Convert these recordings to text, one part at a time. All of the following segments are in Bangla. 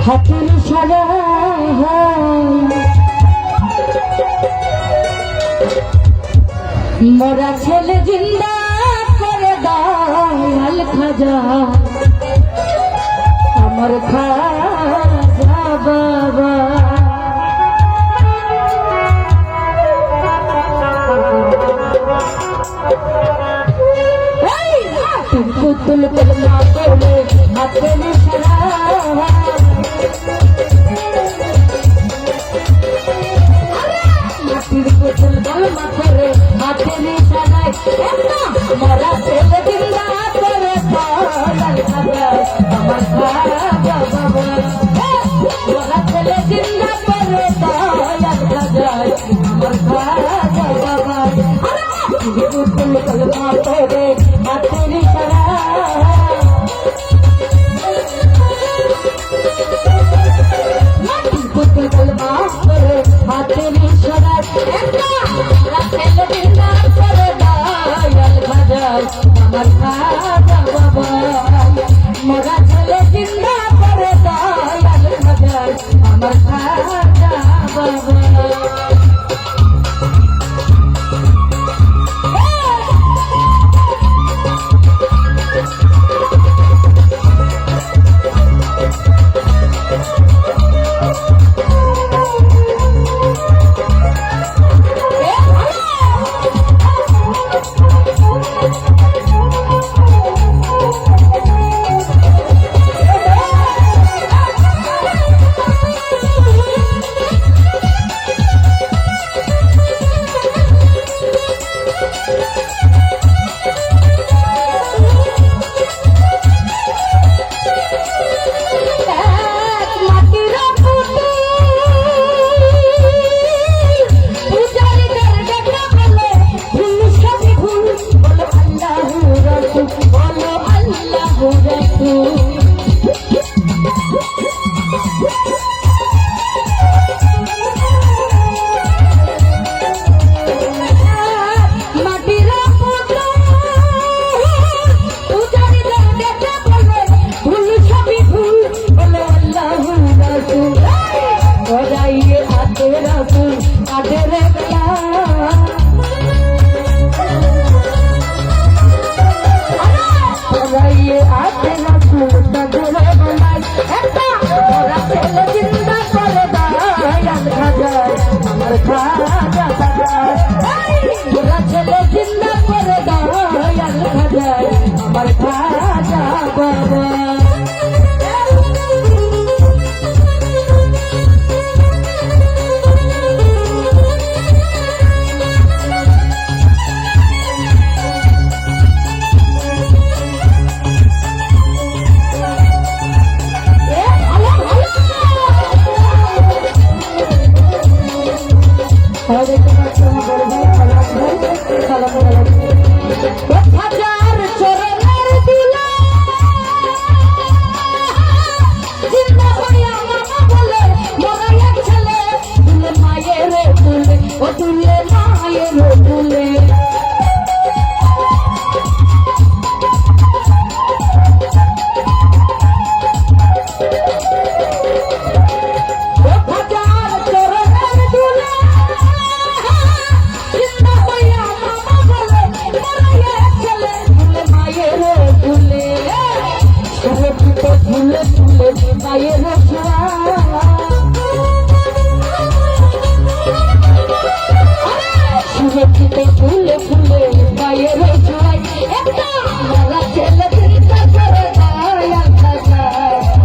হাতের সারা মরা ছেলে জিন্দা করে দয়াল খাজা আমার খাজা বাবা পুতুল কলমা করে হাতের সারা মাটির পুতুল কলমা করে হাতের সারায় মরা ছেলে জিন্দা করে দয়াল খাজা আমার খাজা বাবা মরা ছেলে জিন্দা করে দয়াল খাজা আমার খাজা বাবা পুতুল কলমা করে হাতের সারা পুতুল কলমা করে হাতের সারা ছেলে জিন্দা করে দয়াল খাজা আমার খাজা বাবা মরা ছেলে জিন্দা করে দয়াল খাজা আমার খাজা বাবা ফুলে ফুলে পায়ের ছোঁয়ায় একটা মরা ছেলে চিন্তা করে দয়াল খাজা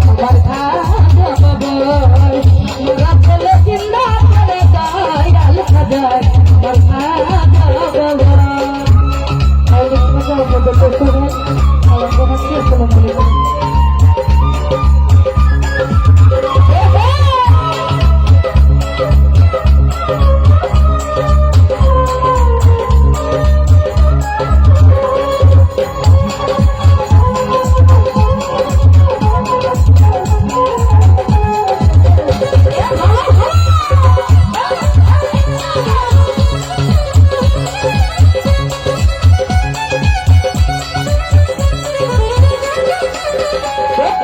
আমার খাজা বাবা মরা ছেলে চিন্তা করে দয়াল খাজা আমার খাজা বাবা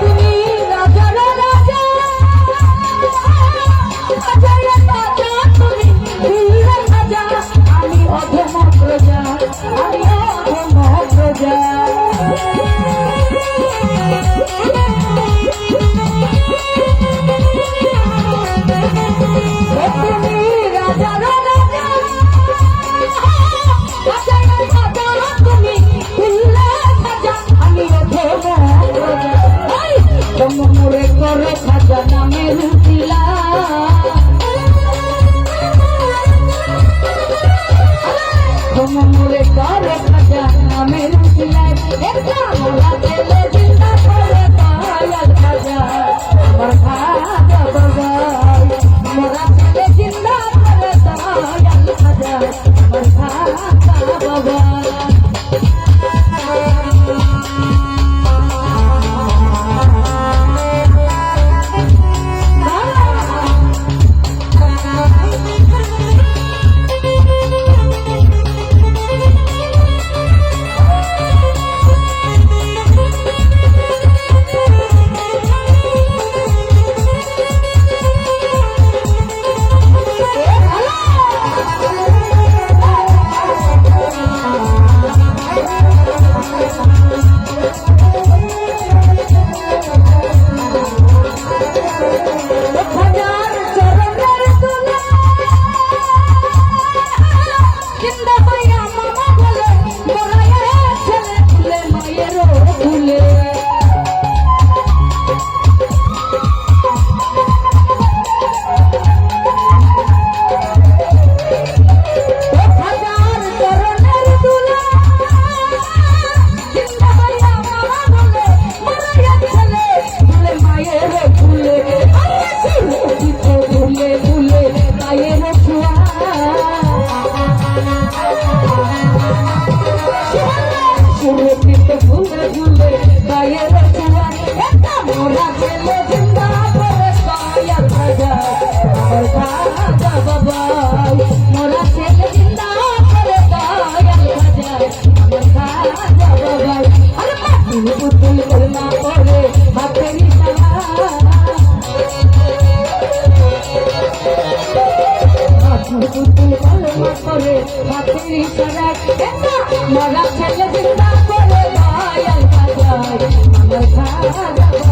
তুমি রাজার রাজা, রাজার রাজা তুমি দিলের রাজা, আমি অধম প্রজা, আমি অধম প্রজা। তুমি রাজার রাজা, রাজার রাজা তুমি দিলের রাজা, আমি অধম প্রজা। মোরে করে খাজা নামের উঠিলা, মোরে করে খাজা নামের উঠিলা, একটা মোরা ছেলে জিন্দা করে দয়াল খাজা আমার খাজা বাবা, মোরা ছেলে জিন্দা করে দয়াল খাজা আমার খাজা বাবা। মরা ছেলে জিন্দা করে দয়াল খাজা আমার খাজা।